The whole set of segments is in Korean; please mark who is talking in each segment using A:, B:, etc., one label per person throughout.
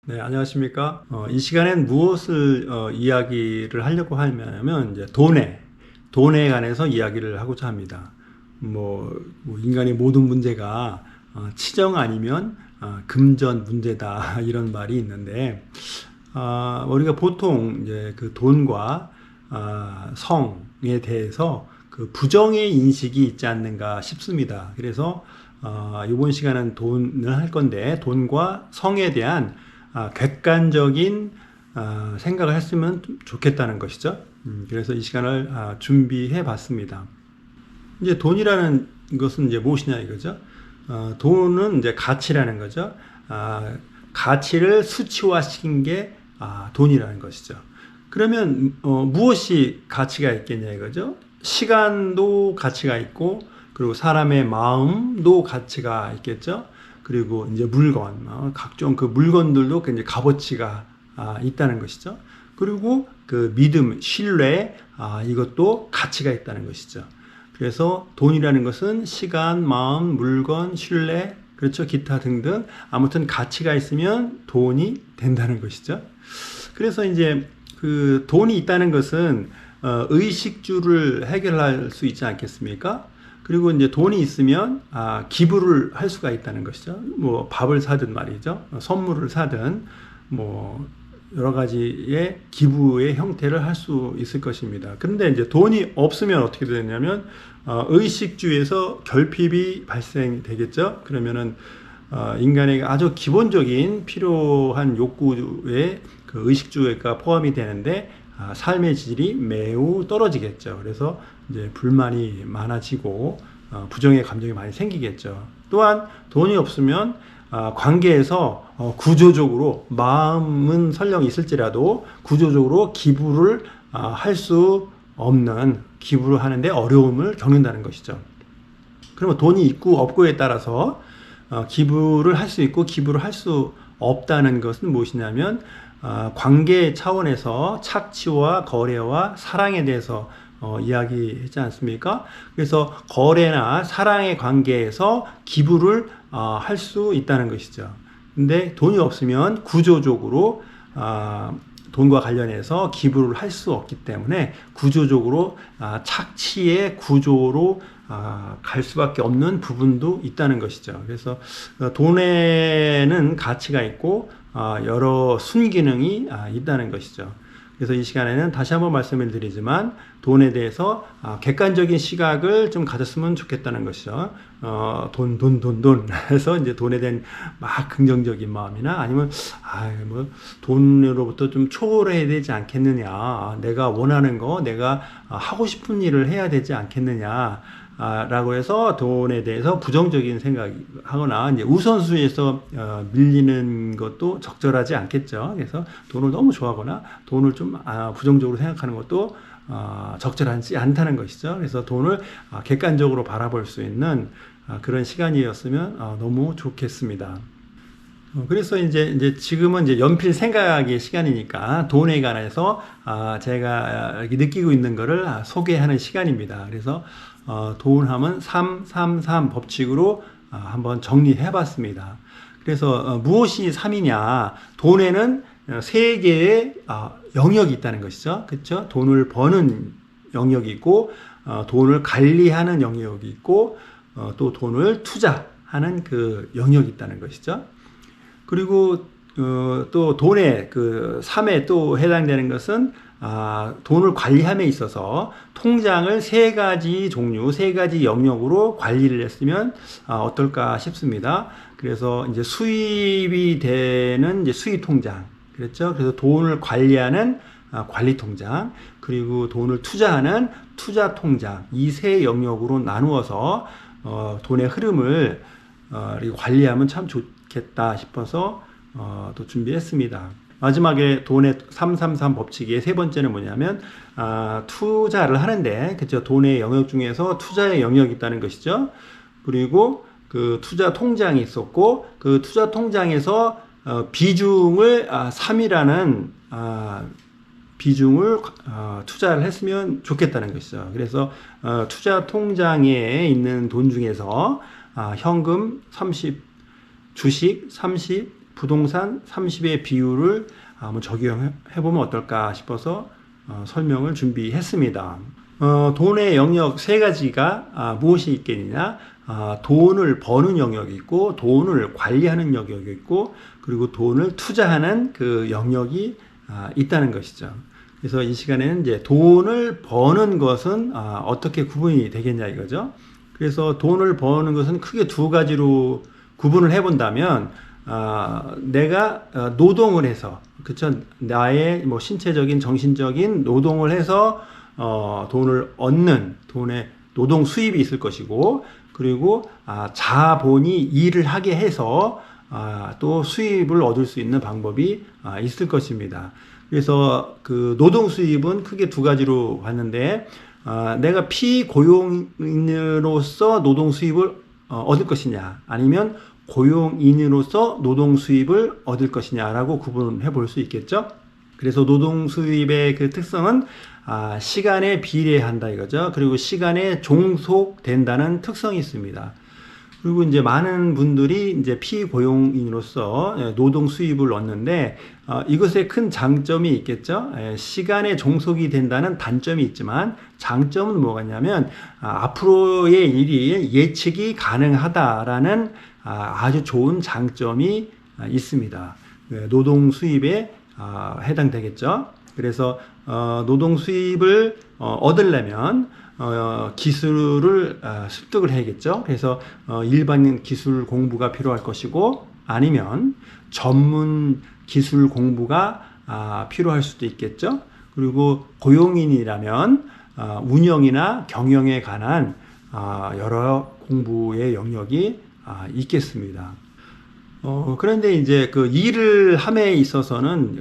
A: 네, 안녕하십니까? 이 시간엔 무엇을 이야기를 하려고 하냐면 이제 돈에 관해서 이야기를 하고자 합니다. 뭐 인간의 모든 문제가 치정 아니면 금전 문제다 이런 말이 있는데 우리가 보통 이제 그 돈과 성에 대해서 그 부정의 인식이 있지 않는가 싶습니다. 그래서 이번 시간은 돈을 할 건데 돈과 성에 대한 객관적인 생각을 했으면 좋겠다는 것이죠. 그래서 이 시간을 준비해 봤습니다. 이제 돈이라는 것은 이제 무엇이냐 이거죠. 돈은 이제 가치라는 거죠. 가치를 수치화시킨 게 돈이라는 것이죠. 그러면 무엇이 가치가 있겠냐 이거죠. 시간도 가치가 있고, 그리고 사람의 마음도 가치가 있겠죠. 그리고 이제 물건, 각종 그 물건들도 굉장히 값어치가 있다는 것이죠. 그리고 그 믿음, 신뢰, 이것도 가치가 있다는 것이죠. 그래서 돈이라는 것은 시간, 마음, 물건, 신뢰, 그렇죠. 기타 등등 아무튼 가치가 있으면 돈이 된다는 것이죠. 그래서 이제 그 돈이 있다는 것은 의식주를 해결할 수 있지 않겠습니까? 그리고 이제 돈이 있으면 기부를 할 수가 있다는 것이죠. 뭐 밥을 사든 말이죠. 선물을 사든 뭐 여러 가지의 기부의 형태를 할 수 있을 것입니다. 그런데 이제 돈이 없으면 어떻게 되냐면 의식주에서 결핍이 발생되겠죠. 그러면은 인간에게 아주 기본적인 필요한 욕구에 그 의식주가 포함이 되는데 삶의 질이 매우 떨어지겠죠. 그래서 이제 불만이 많아지고 부정의 감정이 많이 생기겠죠. 또한 돈이 없으면 관계에서 구조적으로 마음은 설령 있을지라도 구조적으로 기부를 할 수 없는, 기부를 하는데 어려움을 겪는다는 것이죠. 그러면 돈이 있고 없고에 따라서 기부를 할 수 있고 기부를 할 수 없다는 것은 무엇이냐면 관계 차원에서 착취와 거래와 사랑에 대해서 이야기했지 않습니까? 그래서 거래나 사랑의 관계에서 기부를 할 수 있다는 것이죠. 근데 돈이 없으면 구조적으로 돈과 관련해서 기부를 할 수 없기 때문에 구조적으로 착취의 구조로 갈 수밖에 없는 부분도 있다는 것이죠. 그래서 돈에는 가치가 있고 여러 순기능이 있다는 것이죠. 그래서 이 시간에는 다시 한번 말씀을 드리지만 돈에 대해서 객관적인 시각을 좀 가졌으면 좋겠다는 것이죠. 돈 해서 이제 돈에 대한 막 긍정적인 마음이나 아니면 뭐 돈으로부터 좀 초월해야 되지 않겠느냐, 내가 원하는 거, 내가 하고 싶은 일을 해야 되지 않겠느냐. 라고 해서 돈에 대해서 부정적인 생각하거나 이제 우선순위에서 밀리는 것도 적절하지 않겠죠. 그래서 돈을 너무 좋아하거나 돈을 좀 부정적으로 생각하는 것도 적절하지 않다는 것이죠. 그래서 돈을 객관적으로 바라볼 수 있는 그런 시간이었으면 너무 좋겠습니다. 그래서 이제 지금은 이제 연필 생각의 시간이니까 돈에 관해서 제가 이렇게 느끼고 있는 거를 소개하는 시간입니다. 그래서 돈하면 333 법칙으로 한번 정리해 봤습니다. 그래서 무엇이 3이냐? 돈에는 세 개의 영역이 있다는 것이죠. 그렇죠? 돈을 버는 영역이 있고 돈을 관리하는 영역이 있고 또 돈을 투자하는 그 영역이 있다는 것이죠. 그리고 또 돈의 그 3에 또 해당되는 것은 돈을 관리함에 있어서 통장을 세 가지 종류, 세 가지 영역으로 관리를 했으면 어떨까 싶습니다. 그래서 이제 수입이 되는 이제 수입 통장, 그렇죠? 그래서 돈을 관리하는 관리 통장, 그리고 돈을 투자하는 투자 통장, 이 세 영역으로 나누어서 돈의 흐름을 관리하면 참 좋겠다 싶어서 또 준비했습니다. 마지막에 돈의 333 법칙의 세 번째는 뭐냐면 투자를 하는데, 그렇죠? 돈의 영역 중에서 투자의 영역이 있다는 것이죠. 그리고 그 투자 통장이 있었고 그 투자 통장에서 비중을 3이라는 비중을 투자를 했으면 좋겠다는 것이죠. 그래서 투자 통장에 있는 돈 중에서 현금 30, 주식 30, 부동산 30의 비율을 한번 적용해 보면 어떨까 싶어서 설명을 준비했습니다. 돈의 영역 세 가지가 무엇이 있겠느냐? 돈을 버는 영역이 있고, 돈을 관리하는 영역이 있고, 그리고 돈을 투자하는 그 영역이 있다는 것이죠. 그래서 이 시간에는 이제 돈을 버는 것은 어떻게 구분이 되겠냐 이거죠. 그래서 돈을 버는 것은 크게 두 가지로 구분을 해본다면, 내가 노동을 해서, 그쵸? 나의 뭐 신체적인, 정신적인 노동을 해서 돈을 얻는 돈의 노동 수입이 있을 것이고, 그리고 자본이 일을 하게 해서 또 수입을 얻을 수 있는 방법이 있을 것입니다. 그래서 그 노동 수입은 크게 두 가지로 봤는데, 내가 피고용인으로서 노동 수입을 얻을 것이냐, 아니면 고용인으로서 노동 수입을 얻을 것이냐라고 구분해 볼 수 있겠죠. 그래서 노동 수입의 그 특성은 시간에 비례한다 이거죠. 그리고 시간에 종속된다는 특성이 있습니다. 그리고 이제 많은 분들이 이제 피고용인으로서 노동 수입을 얻는데, 이것에 큰 장점이 있겠죠. 시간에 종속이 된다는 단점이 있지만, 장점은 뭐겠냐면, 앞으로의 일이 예측이 가능하다라는 아주 좋은 장점이 있습니다. 노동 수입에 해당되겠죠. 그래서 노동 수입을 얻으려면 기술을 습득을 해야겠죠. 그래서 일반 기술 공부가 필요할 것이고, 아니면 전문 기술 공부가 필요할 수도 있겠죠. 그리고 고용인이라면 운영이나 경영에 관한 여러 공부의 영역이 있겠습니다. 그런데 이제 그 일을 함에 있어서는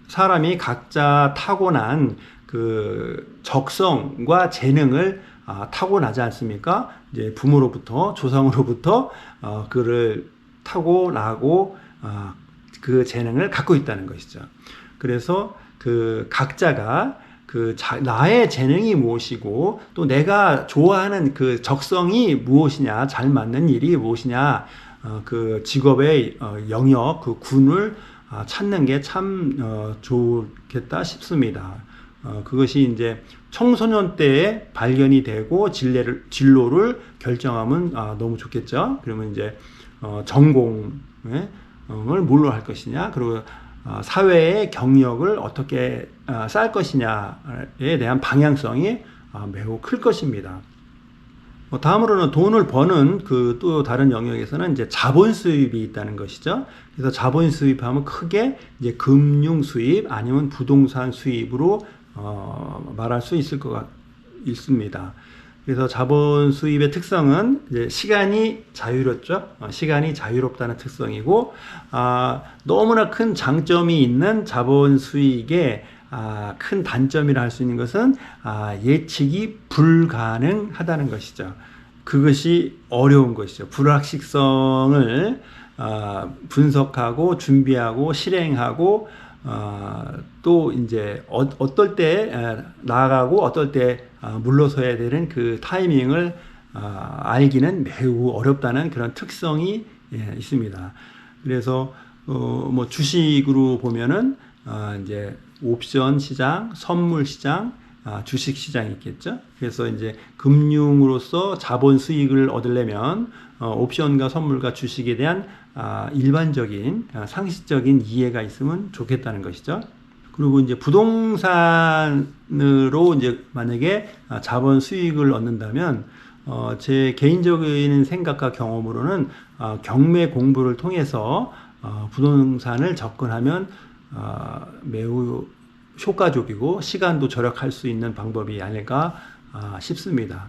A: 사람이 각자 타고난 그 적성과 재능을 타고나지 않습니까? 이제 부모로부터, 조상으로부터 그를 타고나고 그 재능을 갖고 있다는 것이죠. 그래서 그 각자가 나의 재능이 무엇이고, 또 내가 좋아하는 그 적성이 무엇이냐, 잘 맞는 일이 무엇이냐, 그 직업의 영역, 그 군을 찾는 게 참 좋겠다 싶습니다. 그것이 이제 청소년 때에 발견이 되고 진로를 결정하면 너무 좋겠죠. 그러면 이제 전공을 뭘로 할 것이냐, 그리고 사회의 경력을 어떻게 쌓을 것이냐에 대한 방향성이 매우 클 것입니다. 다음으로는 돈을 버는 그 또 다른 영역에서는 이제 자본 수입이 있다는 것이죠. 그래서 자본 수입하면 크게 이제 금융 수입 아니면 부동산 수입으로 말할 수 있습니다. 그래서 자본 수입의 특성은 이제 시간이 자유롭죠. 시간이 자유롭다는 특성이고, 너무나 큰 장점이 있는 자본 수익의 큰 단점이라 할 수 있는 것은 예측이 불가능하다는 것이죠. 그것이 어려운 것이죠. 불확실성을 분석하고 준비하고 실행하고 또 이제 어떨 때 나아가고 어떨 때 물러서야 되는 그 타이밍을 알기는 매우 어렵다는 그런 특성이 있습니다. 그래서 뭐 주식으로 보면은 이제 옵션 시장, 선물 시장, 주식 시장이 있겠죠. 그래서 이제 금융으로서 자본 수익을 얻으려면 옵션과 선물과 주식에 대한 일반적인 상식적인 이해가 있으면 좋겠다는 것이죠. 그리고 이제 부동산으로 이제 만약에 자본 수익을 얻는다면 제 개인적인 생각과 경험으로는 경매 공부를 통해서 부동산을 접근하면 매우 효과적이고 시간도 절약할 수 있는 방법이 아닐까 싶습니다.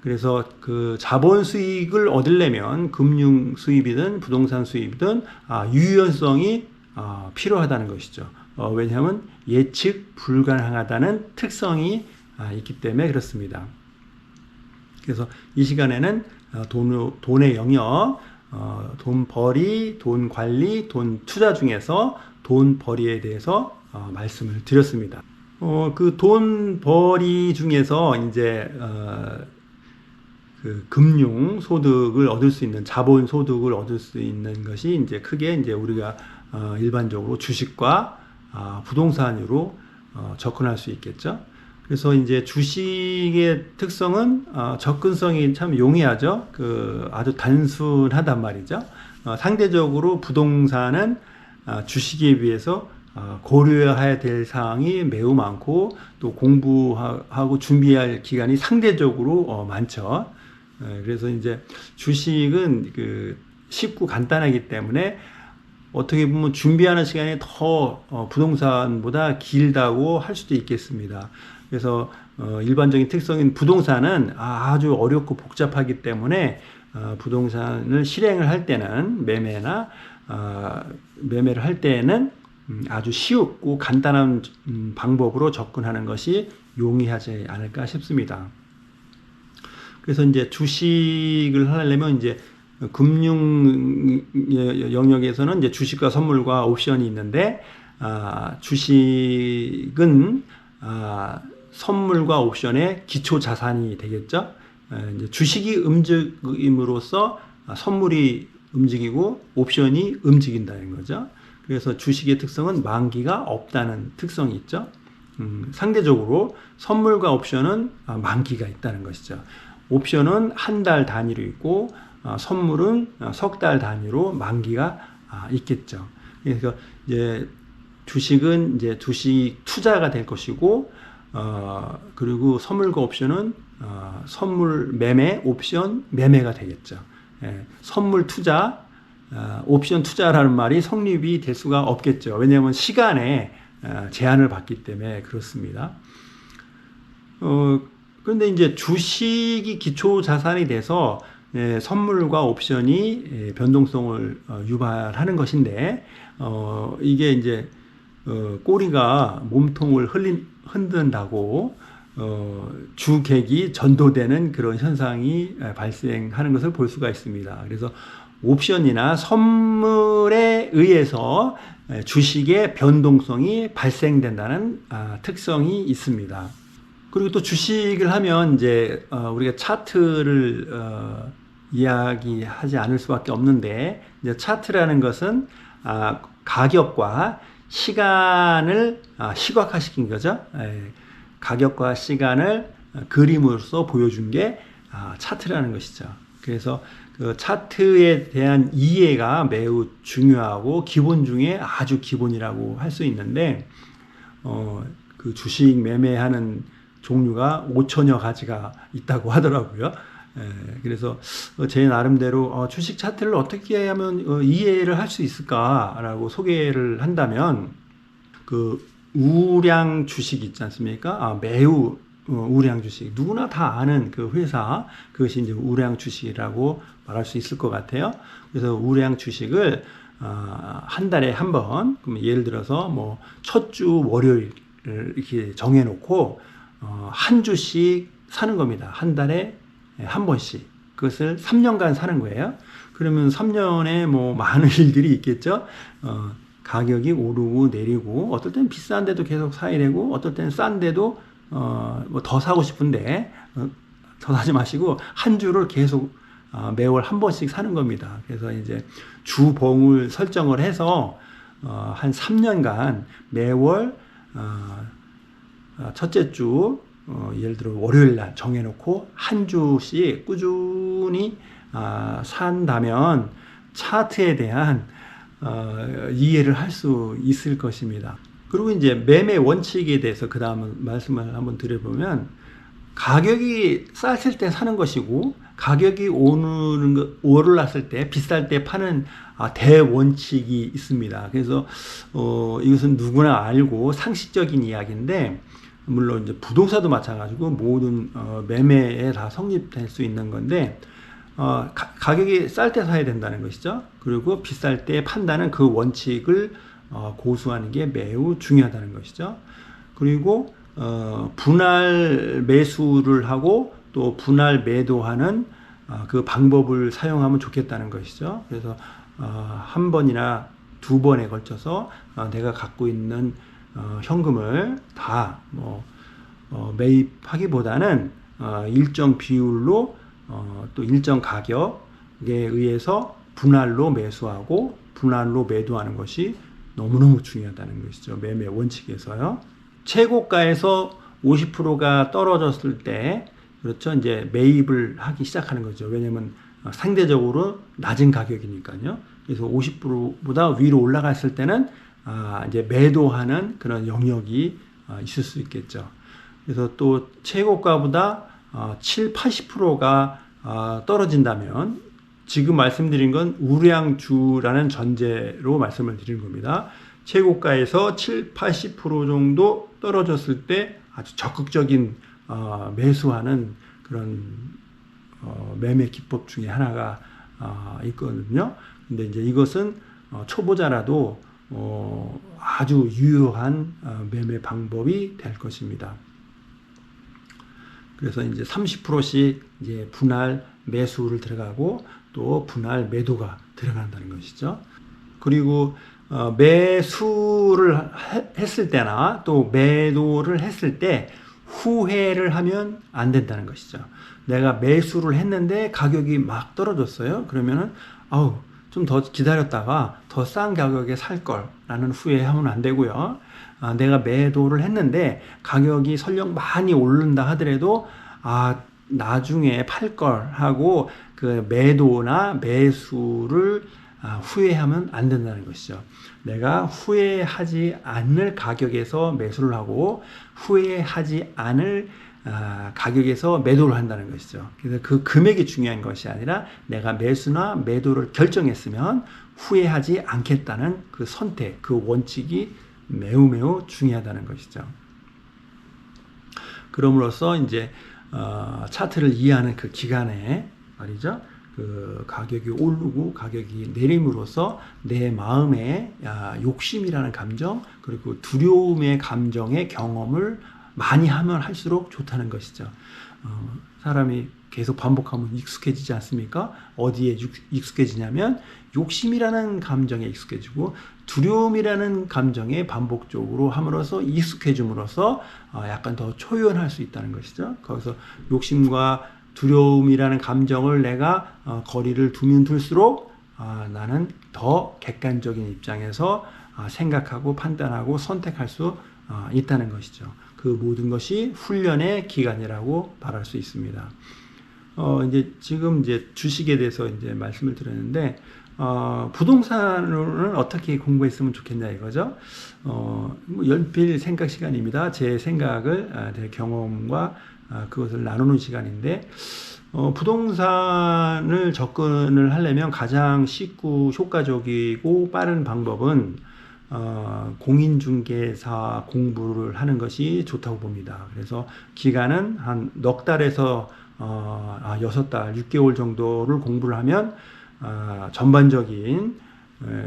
A: 그래서 그 자본 수익을 얻으려면 금융 수입이든 부동산 수입이든 유연성이 필요하다는 것이죠. 왜냐하면 예측 불가능하다는 특성이 있기 때문에 그렇습니다. 그래서 이 시간에는 돈의 영역, 돈벌이, 돈 관리, 돈 투자 중에서 돈벌이에 대해서 말씀을 드렸습니다. 그 돈벌이 중에서 이제 그 금융 소득을 얻을 수 있는 자본 소득을 얻을 수 있는 것이 이제 크게 이제 우리가 일반적으로 주식과 부동산으로 접근할 수 있겠죠. 그래서 이제 주식의 특성은 접근성이 참 용이하죠. 아주 단순하단 말이죠. 상대적으로 부동산은 주식에 비해서 고려해야 될 사항이 매우 많고 또 공부하고 준비할 기간이 상대적으로 많죠. 그래서 이제 주식은 쉽고 간단하기 때문에 어떻게 보면 준비하는 시간이 더 부동산보다 길다고 할 수도 있겠습니다. 그래서 일반적인 특성인 부동산은 아주 어렵고 복잡하기 때문에 부동산을 실행을 할 때는 매매를 할 때는 아주 쉽고 간단한 방법으로 접근하는 것이 용이하지 않을까 싶습니다. 그래서 이제 주식을 하려면 이제 금융 영역에서는 이제 주식과 선물과 옵션이 있는데 주식은 선물과 옵션의 기초 자산이 되겠죠. 이제 주식이 움직임으로써 선물이 움직이고 옵션이 움직인다는 거죠. 그래서 주식의 특성은 만기가 없다는 특성이 있죠. 상대적으로 선물과 옵션은 만기가 있다는 것이죠. 옵션은 한 달 단위로 있고 선물은 석 달 단위로 만기가 있겠죠. 그래서 이제 주식은 이제 주식 투자가 될 것이고 그리고 선물과 옵션은 선물 매매, 옵션 매매가 되겠죠. 선물 투자, 옵션 투자라는 말이 성립이 될 수가 없겠죠. 왜냐하면 시간에 제한을 받기 때문에 그렇습니다. 그런데 이제 주식이 기초 자산이 돼서 선물과 옵션이 변동성을 유발하는 것인데 이게 이제 꼬리가 몸통을 흔든다고 주객이 전도되는 그런 현상이 발생하는 것을 볼 수가 있습니다. 그래서 옵션이나 선물에 의해서 주식의 변동성이 발생된다는 특성이 있습니다. 그리고 또 주식을 하면 이제 우리가 차트를 이야기하지 않을 수밖에 없는데 이제 차트라는 것은 가격과 시간을 시각화시킨 거죠. 가격과 시간을 그림으로써 보여준 게 차트라는 것이죠. 그래서 그 차트에 대한 이해가 매우 중요하고 기본 중에 아주 기본이라고 할 수 있는데 그 주식 매매하는 종류가 5천여 가지가 있다고 하더라고요. 그래서 제 나름대로 주식 차트를 어떻게 하면 이해를 할 수 있을까라고 소개를 한다면 그 우량 주식 있지 않습니까? 매우 우량 주식, 누구나 다 아는 그 회사, 그것이 이제 우량 주식이라고 말할 수 있을 것 같아요. 그래서 우량 주식을 한 달에 한 번, 그럼 예를 들어서 뭐 첫 주 월요일 이렇게 정해놓고 한 주씩 사는 겁니다. 한 달에 한 번씩. 그것을 3년간 사는 거예요. 그러면 3년에 뭐 많은 일들이 있겠죠. 가격이 오르고 내리고, 어떨 때는 비싼데도 계속 사야 되고, 어떨 때는 싼데도 뭐 더 사고 싶은데 더 사지 마시고 한 주를 계속 매월 한 번씩 사는 겁니다. 그래서 이제 주봉을 설정을 해서 한 3년간 매월 첫째 주 예를 들어 월요일 날 정해놓고 한 주씩 꾸준히 산다면 차트에 대한 이해를 할 수 있을 것입니다. 그리고 이제 매매 원칙에 대해서 그 다음 말씀을 한번 드려보면 가격이 쌌을 때 사는 것이고 가격이 오르났을 때 비쌀 때 파는 대원칙이 있습니다. 그래서 이것은 누구나 알고 상식적인 이야기인데 물론 이제 부동산도 마찬가지고 모든 매매에 다 성립될 수 있는 건데 가격이 쌀 때 사야 된다는 것이죠. 그리고 비쌀 때 판다는 그 원칙을 고수하는 게 매우 중요하다는 것이죠. 그리고 분할 매수를 하고 또 분할 매도하는 그 방법을 사용하면 좋겠다는 것이죠. 그래서 한 번이나 두 번에 걸쳐서 내가 갖고 있는 현금을 다 매입하기보다는 일정 비율로 또 일정 가격에 의해서 분할로 매수하고 분할로 매도하는 것이 너무너무 중요하다는 것이죠. 매매 원칙에서요. 최고가에서 50%가 떨어졌을 때, 그렇죠. 이제 매입을 하기 시작하는 거죠. 왜냐면 상대적으로 낮은 가격이니까요. 그래서 50%보다 위로 올라갔을 때는 이제 매도하는 그런 영역이 있을 수 있겠죠. 그래서 또 최고가보다 7, 80%가 떨어진다면, 지금 말씀드린 건 우량주라는 전제로 말씀을 드리는 겁니다. 최고가에서 7, 80% 정도 떨어졌을 때 아주 적극적인 매수하는 그런 매매 기법 중에 하나가 있거든요. 근데 이제 이것은 초보자라도 아주 유효한 매매 방법이 될 것입니다. 그래서 이제 30%씩 이제 분할 매수를 들어가고 또 분할 매도가 들어간다는 것이죠. 그리고 매수를 했을 때나 또 매도를 했을 때 후회를 하면 안 된다는 것이죠. 내가 매수를 했는데 가격이 막 떨어졌어요. 그러면은 좀 더 기다렸다가 더 싼 가격에 살 걸라는 후회하면 안 되고요. 내가 매도를 했는데 가격이 설령 많이 오른다 하더라도 나중에 팔 걸 하고 그 매도나 매수를 후회하면 안 된다는 것이죠. 내가 후회하지 않을 가격에서 매수를 하고 후회하지 않을 가격에서 매도를 한다는 것이죠. 그래서 그 금액이 중요한 것이 아니라 내가 매수나 매도를 결정했으면 후회하지 않겠다는 그 선택, 그 원칙이 매우 중요하다는 것이죠. 그럼으로써 이제 차트를 이해하는 그 기간에 말이죠. 그 가격이 오르고 가격이 내림으로써 내 마음에 욕심이라는 감정, 그리고 두려움의 감정의 경험을 많이 하면 할수록 좋다는 것이죠. 사람이 계속 반복하면 익숙해지지 않습니까? 어디에 익숙해지냐면 욕심이라는 감정에 익숙해지고 두려움이라는 감정에 반복적으로 함으로써 익숙해짐으로써 약간 더 초연할 수 있다는 것이죠. 거기서 욕심과 두려움이라는 감정을 내가 거리를 두면 둘수록 나는 더 객관적인 입장에서 생각하고 판단하고 선택할 수 있다는 것이죠. 그 모든 것이 훈련의 기간이라고 말할 수 있습니다. 이제 지금 이제 주식에 대해서 이제 말씀을 드렸는데, 부동산은 어떻게 공부했으면 좋겠냐 이거죠. 연필 생각 시간입니다. 제 생각을, 제 경험과 그것을 나누는 시간인데, 부동산을 접근을 하려면 가장 쉽고 효과적이고 빠른 방법은 공인중개사 공부를 하는 것이 좋다고 봅니다. 그래서 기간은 한 넉 달에서 6달, 6개월 정도를 공부를 하면 전반적인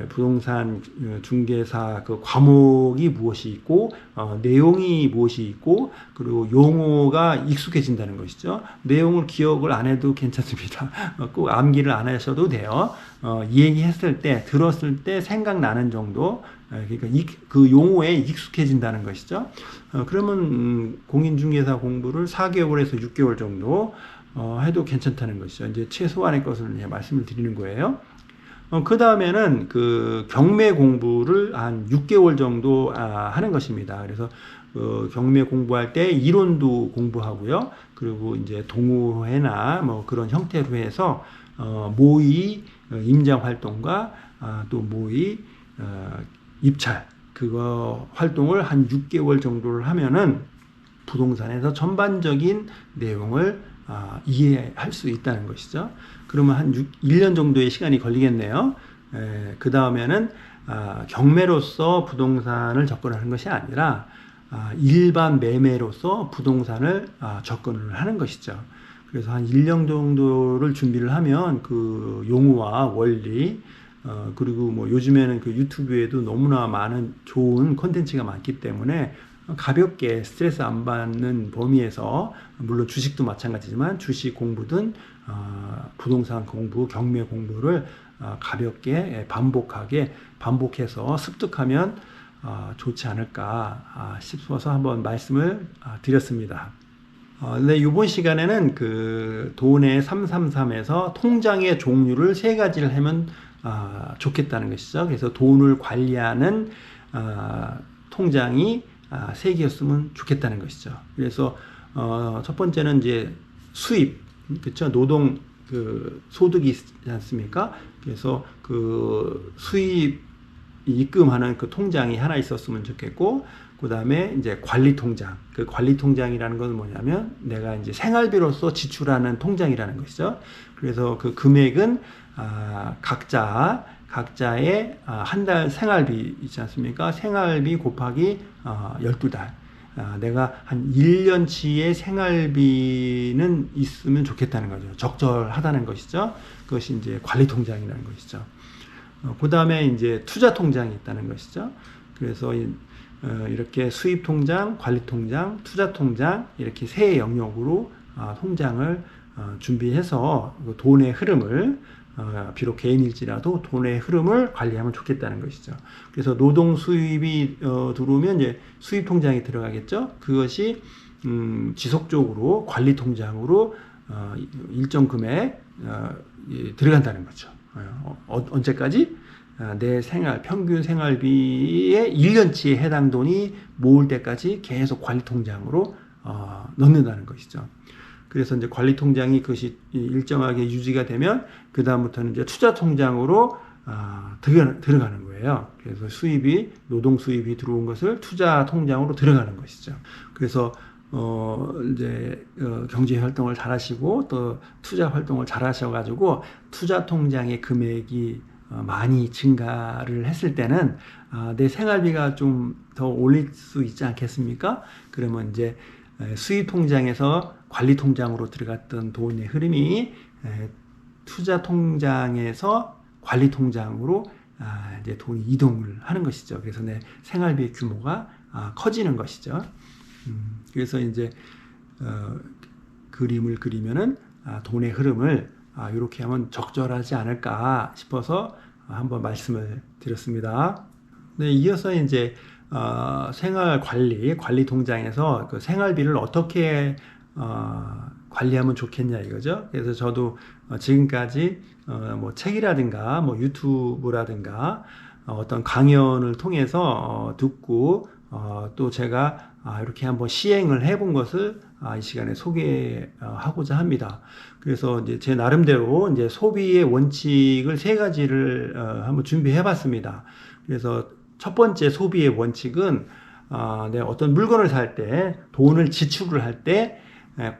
A: 부동산 중개사 그 과목이 무엇이 있고 내용이 무엇이 있고 그리고 용어가 익숙해진다는 것이죠. 내용을 기억을 안 해도 괜찮습니다. 꼭 암기를 안 하셔도 돼요. 얘기했을 때 들었을 때 생각나는 정도, 그러니까 그 용어에 익숙해진다는 것이죠. 그러면 공인중개사 공부를 4개월에서 6개월 정도 해도 괜찮다는 것이죠. 이제 최소한의 것을 이제 말씀을 드리는 거예요. 그 다음에는 그 경매 공부를 한 6개월 정도 하는 것입니다. 그래서 경매 공부할 때 이론도 공부하고요. 그리고 이제 동호회나 뭐 그런 형태로 해서 모의 임장 활동과 또 모의 입찰 그거 활동을 한 6개월 정도를 하면은 부동산에서 전반적인 내용을 이해할 수 있다는 것이죠. 그러면 한 1년 정도의 시간이 걸리겠네요. 그 다음에는 경매로서 부동산을 접근하는 것이 아니라 일반 매매로서 부동산을 접근을 하는 것이죠. 그래서 한 1년 정도를 준비를 하면 그 용어와 원리, 그리고 뭐 요즘에는 그 유튜브에도 너무나 많은 좋은 콘텐츠가 많기 때문에 가볍게 스트레스 안 받는 범위에서, 물론 주식도 마찬가지지만 주식 공부든 부동산 공부, 경매 공부를 가볍게 반복해서 습득하면 좋지 않을까 싶어서 한번 말씀을 드렸습니다. 네, 이번 시간에는 그 돈의 333에서 통장의 종류를 세 가지를 하면 좋겠다는 것이죠. 그래서 돈을 관리하는 통장이 세 개였으면 좋겠다는 것이죠. 그래서 첫 번째는 이제 수입, 그렇죠? 노동 그 소득이 있지 않습니까? 그래서 그 수입 입금하는 그 통장이 하나 있었으면 좋겠고, 그 다음에 이제 관리 통장. 그 관리 통장이라는 건 뭐냐면 내가 이제 생활비로서 지출하는 통장이라는 것이죠. 그래서 그 금액은 각자의 한 달 생활비 있지 않습니까? 생활비 곱하기 12달. 내가 한 1년치의 생활비는 있으면 좋겠다는 거죠. 적절하다는 것이죠. 그것이 이제 관리 통장이라는 것이죠. 그 다음에 이제 투자 통장이 있다는 것이죠. 그래서 이렇게 수입 통장, 관리 통장, 투자 통장 이렇게 세 영역으로 통장을 준비해서 돈의 흐름을 비록 개인일지라도 돈의 흐름을 관리하면 좋겠다는 것이죠. 그래서 노동 수입이 들어오면 이제 수입 통장에 들어가겠죠. 그것이 지속적으로 관리 통장으로 일정 금액 들어간다는 거죠. 언제까지? 내 평균 생활비의 1년치에 해당 돈이 모을 때까지 계속 관리 통장으로 넣는다는 것이죠. 그래서 이제 관리 통장이 그것이 일정하게 유지가 되면 그 다음부터는 이제 투자 통장으로 들어가는 거예요. 그래서 노동 수입이 들어온 것을 투자 통장으로 들어가는 것이죠. 그래서 이제 경제 활동을 잘 하시고 또 투자 활동을 잘 하셔가지고 투자 통장의 금액이 많이 증가를 했을 때는 내 생활비가 좀 더 올릴 수 있지 않겠습니까? 그러면 이제 수입 통장에서 관리 통장으로 들어갔던 돈의 흐름이 투자 통장에서 관리 통장으로 이제 돈이 이동을 하는 것이죠. 그래서 내 생활비 규모가 커지는 것이죠. 그래서 이제 그림을 그리면은 돈의 흐름을 이렇게 하면 적절하지 않을까 싶어서 한번 말씀을 드렸습니다. 네, 이어서 이제 생활 관리 통장에서 그 생활비를 어떻게 관리하면 좋겠냐 이거죠. 그래서 저도 지금까지 뭐 책이라든가 뭐 유튜브라든가 어떤 강연을 통해서 듣고 또 제가 이렇게 한번 시행을 해본 것을 이 시간에 소개하고자 합니다. 그래서 이제 제 나름대로 이제 소비의 원칙을 세 가지를 한번 준비해봤습니다. 그래서 첫 번째 소비의 원칙은 내가 어떤 물건을 살 때 돈을 지출을 할 때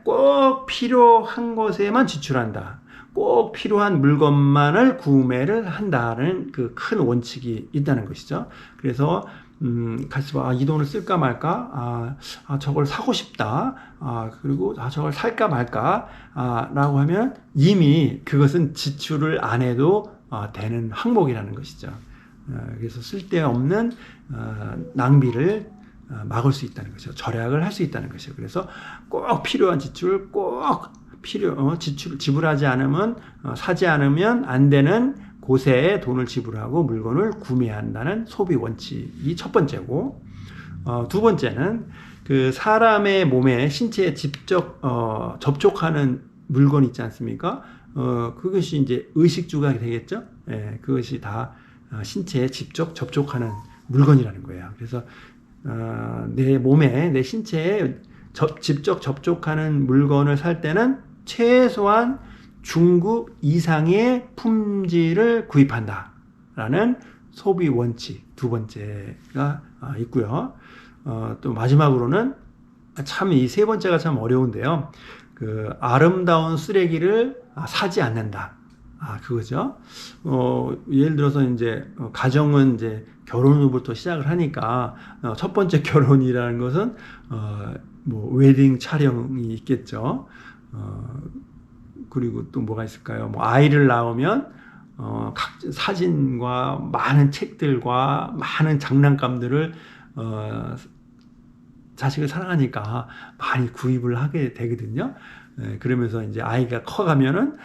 A: 꼭 필요한 것에만 지출한다. 꼭 필요한 물건만을 구매를 한다는 그 큰 원칙이 있다는 것이죠. 그래서 같이 이 돈을 쓸까 말까, 저걸 사고 싶다, 그리고 저걸 살까 말까, 라고 하면 이미 그것은 지출을 안 해도 되는 항목이라는 것이죠. 그래서 쓸데없는 낭비를 막을 수 있다는 것이죠. 절약을 할 수 있다는 것이죠. 그래서 꼭 필요한 지출, 지불하지 않으면, 사지 않으면 안 되는 곳에 돈을 지불하고 물건을 구매한다는 소비 원칙이 첫 번째고, 두 번째는 그 사람의 몸에 신체에 직접 접촉하는 물건 있지 않습니까? 그것이 이제 의식주가 되겠죠. 예, 그것이 다 신체에 직접 접촉하는 물건이라는 거예요. 그래서 내 몸에, 내 신체에 직접 접촉하는 물건을 살 때는 최소한 중급 이상의 품질을 구입한다라는 소비 원칙 두 번째가 있고요. 또 마지막으로는 참 이 세 번째가 참 어려운데요. 그 아름다운 쓰레기를 사지 않는다. 그거죠. 예를 들어서 이제 가정은 이제 결혼 후부터 시작을 하니까 첫 번째 결혼이라는 것은 뭐 웨딩 촬영이 있겠죠. 그리고 또 뭐가 있을까요? 뭐 아이를 낳으면 각 사진과 많은 책들과 많은 장난감들을 자식을 사랑하니까 많이 구입을 하게 되거든요. 그러면서 이제 아이가 커가면은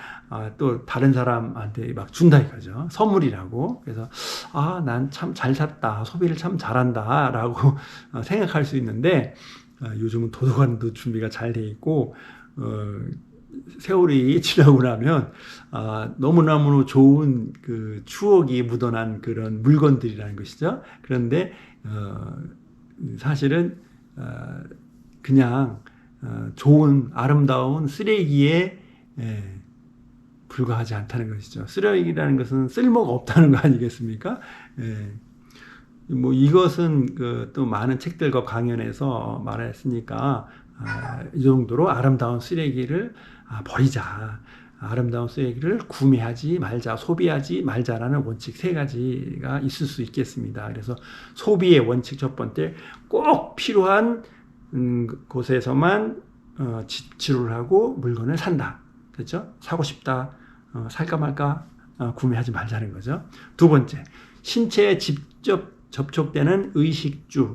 A: 또 다른 사람한테 막 준다 이거죠. 선물이라고. 그래서 난 참 잘 샀다, 소비를 참 잘한다라고 생각할 수 있는데 요즘은 도서관도 준비가 잘 돼 있고 세월이 지나고 나면 너무너무 좋은 그 추억이 묻어난 그런 물건들이라는 것이죠. 그런데 사실은 그냥 좋은 아름다운 쓰레기에 불과하지 않다는 것이죠. 쓰레기라는 것은 쓸모가 없다는 거 아니겠습니까? 뭐 이것은 또 많은 책들과 강연에서 말했으니까 이 정도로 아름다운 쓰레기를 버리자. 아름다운 쓰레기를 구매하지 말자, 소비하지 말자라는 원칙 세 가지가 있을 수 있겠습니다. 그래서 소비의 원칙 첫 번째, 꼭 필요한 곳에서만 지출을 하고 물건을 산다. 그렇죠? 사고 싶다. 살까 말까 구매하지 말자는 거죠. 두 번째, 신체에 직접 접촉되는 의식주에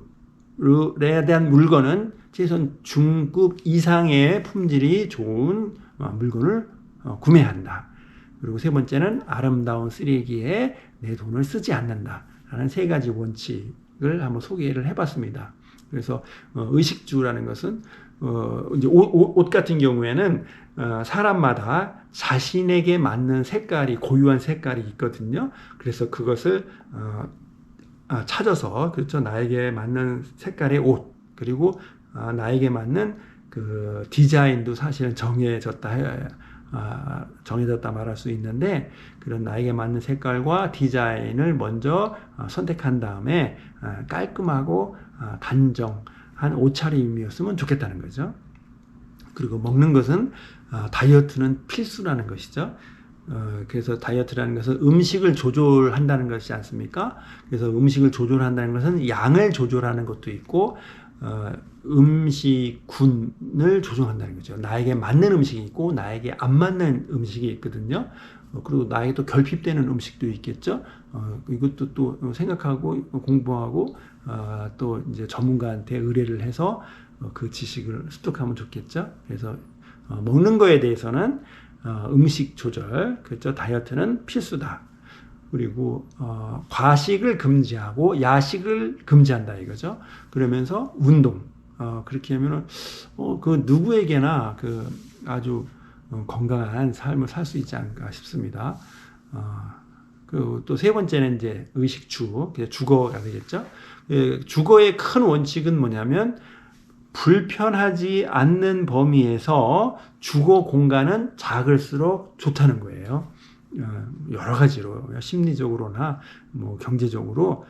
A: 대한 물건은 최소한 중급 이상의 품질이 좋은 물건을 구매한다. 그리고 세 번째는 아름다운 쓰레기에 내 돈을 쓰지 않는다라는 세 가지 원칙을 한번 소개를 해봤습니다. 그래서 의식주라는 것은 이제 옷 같은 경우에는 사람마다 자신에게 맞는 색깔이 고유한 색깔이 있거든요. 그래서 그것을 찾아서 그렇죠. 나에게 맞는 색깔의 옷 그리고 나에게 맞는 그 디자인도 사실은 정해졌다 말할 수 있는데 그런 나에게 맞는 색깔과 디자인을 먼저 선택한 다음에 깔끔하고 단정한 옷차림이었으면 좋겠다는 거죠. 그리고 먹는 것은 다이어트는 필수라는 것이죠. 그래서 다이어트라는 것은 음식을 조절한다는 것이지 않습니까? 그래서 음식을 조절한다는 것은 양을 조절하는 것도 있고 음식군을 조정한다는 거죠. 나에게 맞는 음식이 있고 나에게 안 맞는 음식이 있거든요. 그리고 나에게 또 결핍되는 음식도 있겠죠. 이것도 또 생각하고 공부하고 또 이제 전문가한테 의뢰를 해서 그 지식을 습득하면 좋겠죠. 그래서 먹는 거에 대해서는 음식 조절, 그렇죠. 다이어트는 필수다. 그리고 과식을 금지하고 야식을 금지한다 이거죠. 그러면서 운동. 그렇게 하면은 그 누구에게나 그 아주 건강한 삶을 살 수 있지 않을까 싶습니다. 그 또 세 번째는 이제 의식주, 주거가 되겠죠. 주거의 큰 원칙은 뭐냐면 불편하지 않는 범위에서 주거 공간은 작을수록 좋다는 거예요. 여러 가지로 심리적으로나 뭐 경제적으로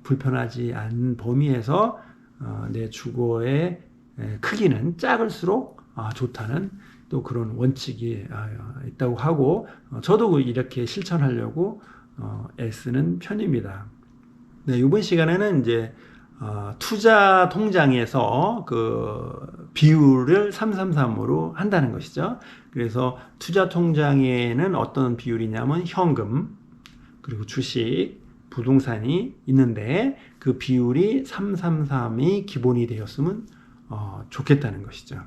A: 불편하지 않은 범위에서 내 주거의 크기는 작을수록 좋다는 또 그런 원칙이 있다고 하고 저도 이렇게 실천하려고 애쓰는 편입니다. 네, 이번 시간에는 이제 투자 통장에서 그 비율을 333으로 한다는 것이죠. 그래서 투자 통장에는 어떤 비율이냐면 현금, 그리고 주식, 부동산이 있는데 그 비율이 333이 기본이 되었으면 좋겠다는 것이죠.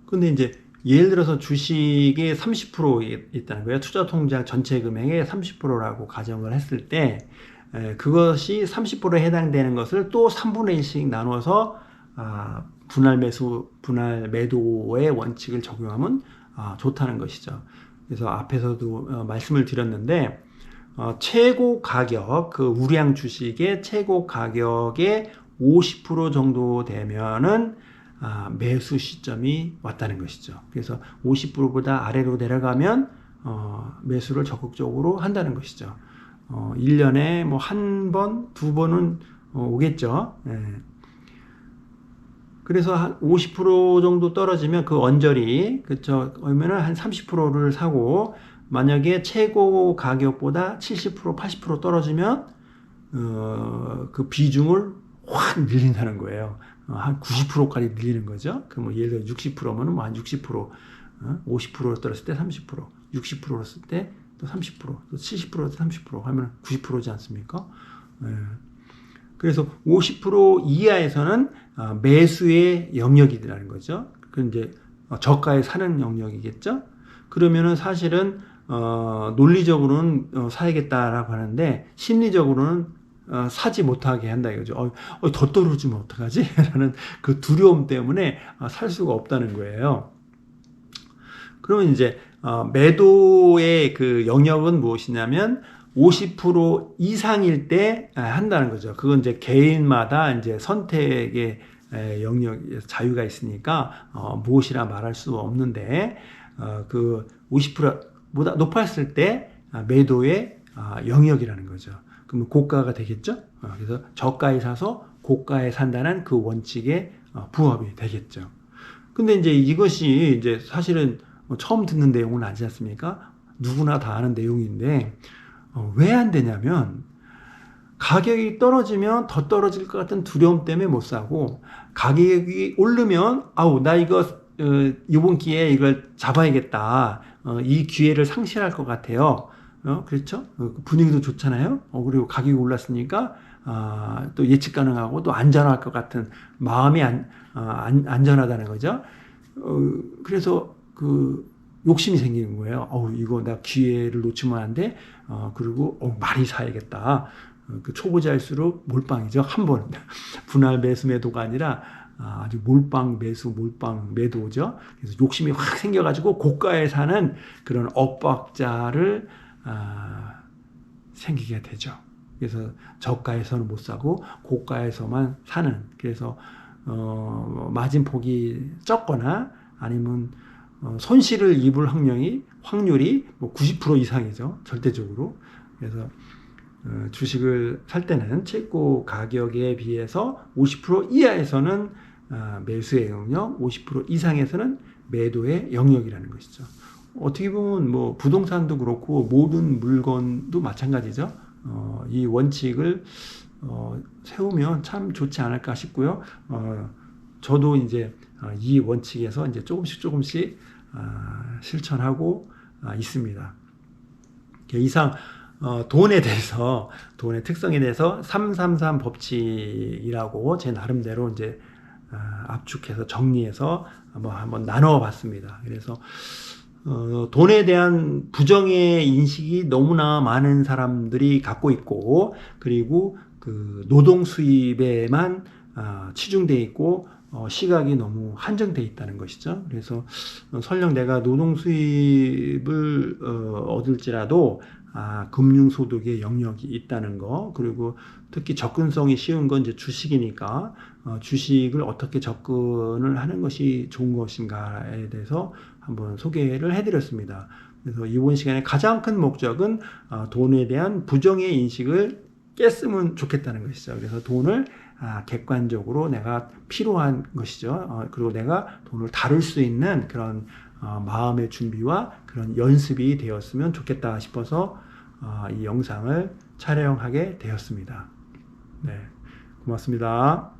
A: 근데 이제 예를 들어서 주식에 30% 있다는 거예요. 투자 통장 전체 금액의 30%라고 가정을 했을 때 그것이 30%에 해당되는 것을 또 3분의 1씩 나눠서 분할 매수, 분할 매도의 원칙을 적용하면 좋다는 것이죠. 그래서 앞에서도 말씀을 드렸는데 최고 가격, 그 우량 주식의 최고 가격의 50% 정도 되면은 매수 시점이 왔다는 것이죠. 그래서 50%보다 아래로 내려가면 매수를 적극적으로 한다는 것이죠. 1년에 뭐 한 번, 두 번은 오겠죠. 그래서 한 50% 정도 떨어지면 그 언저리, 그쵸. 그러면은 한 30%를 사고, 만약에 최고 가격보다 70%, 80% 떨어지면, 그 비중을 확 늘린다는 거예요. 한 90%까지 늘리는 거죠. 그 뭐 예를 들어 60%면 뭐 한 60%, 50% 떨어졌을 때 30%, 60%였을 때 또 30%, 또 70%, 30% 하면 90%지 않습니까? 그래서 50% 이하에서는 매수의 영역이라는 거죠. 그 이제 저가에 사는 영역이겠죠. 그러면은 사실은 논리적으로는 사야겠다라고 하는데 심리적으로는 사지 못하게 한다 이거죠. 더 떨어지면 어떡하지? 라는 그 두려움 때문에 살 수가 없다는 거예요. 그러면 이제 매도의 그 영역은 무엇이냐면 50% 이상일 때 한다는 거죠. 그건 이제 개인마다 이제 선택의 영역 자유가 있으니까 무엇이라 말할 수 없는데 그 50%보다 높았을 때 매도의 영역이라는 거죠. 그러면 고가가 되겠죠. 그래서 저가에 사서 고가에 산다는 그 원칙에 부합이 되겠죠. 근데 이제 이것이 이제 사실은 처음 듣는 내용은 아니지 않습니까? 누구나 다 아는 내용인데 왜 안 되냐면 가격이 떨어지면 더 떨어질 것 같은 두려움 때문에 못 사고 가격이 오르면 나 이거 이번 기회에 이걸 잡아야겠다. 이 기회를 상실할 것 같아요. 그렇죠? 분위기도 좋잖아요. 그리고 가격이 올랐으니까 또 예측 가능하고 또 안전할 것 같은 마음이 안전하다는 거죠. 그래서 그 욕심이 생기는 거예요. 이거 나 기회를 놓치면 안 돼. 그리고 많이 사야겠다. 그 초보자일수록 몰빵이죠. 한 번 분할 매수 매도가 아니라 아주 몰빵 매수 몰빵 매도죠. 그래서 욕심이 확 생겨가지고 고가에 사는 그런 엇박자를 생기게 되죠. 그래서 저가에서는 못 사고 고가에서만 사는. 그래서 마진폭이 적거나 아니면 손실을 입을 확률이 뭐 90% 이상이죠. 절대적으로. 그래서 주식을 살 때는 최고 가격에 비해서 50% 이하에서는 매수의 영역, 50% 이상에서는 매도의 영역이라는 것이죠. 어떻게 보면 뭐 부동산도 그렇고 모든 물건도 마찬가지죠. 이 원칙을 세우면 참 좋지 않을까 싶고요. 저도 이제 이 원칙에서 이제 조금씩 실천하고 있습니다. 이상 돈에 대해서 돈의 특성에 대해서 333 법칙이라고 제 나름대로 이제 압축해서 정리해서 한번 나눠 봤습니다. 그래서 돈에 대한 부정의 인식이 너무나 많은 사람들이 갖고 있고 그리고 그 노동 수입에만 치중돼 있고 시각이 너무 한정돼 있다는 것이죠. 그래서 설령 내가 노동 수입을 얻을지라도 금융소득의 영역이 있다는 거, 그리고 특히 접근성이 쉬운 건 이제 주식이니까 주식을 어떻게 접근을 하는 것이 좋은 것인가에 대해서 한번 소개를 해드렸습니다. 그래서 이번 시간에 가장 큰 목적은 돈에 대한 부정의 인식을 깼으면 좋겠다는 것이죠. 그래서 돈을 객관적으로 내가 필요한 것이죠. 그리고 내가 돈을 다룰 수 있는 그런 마음의 준비와 그런 연습이 되었으면 좋겠다 싶어서 이 영상을 촬영하게 되었습니다. 네, 고맙습니다.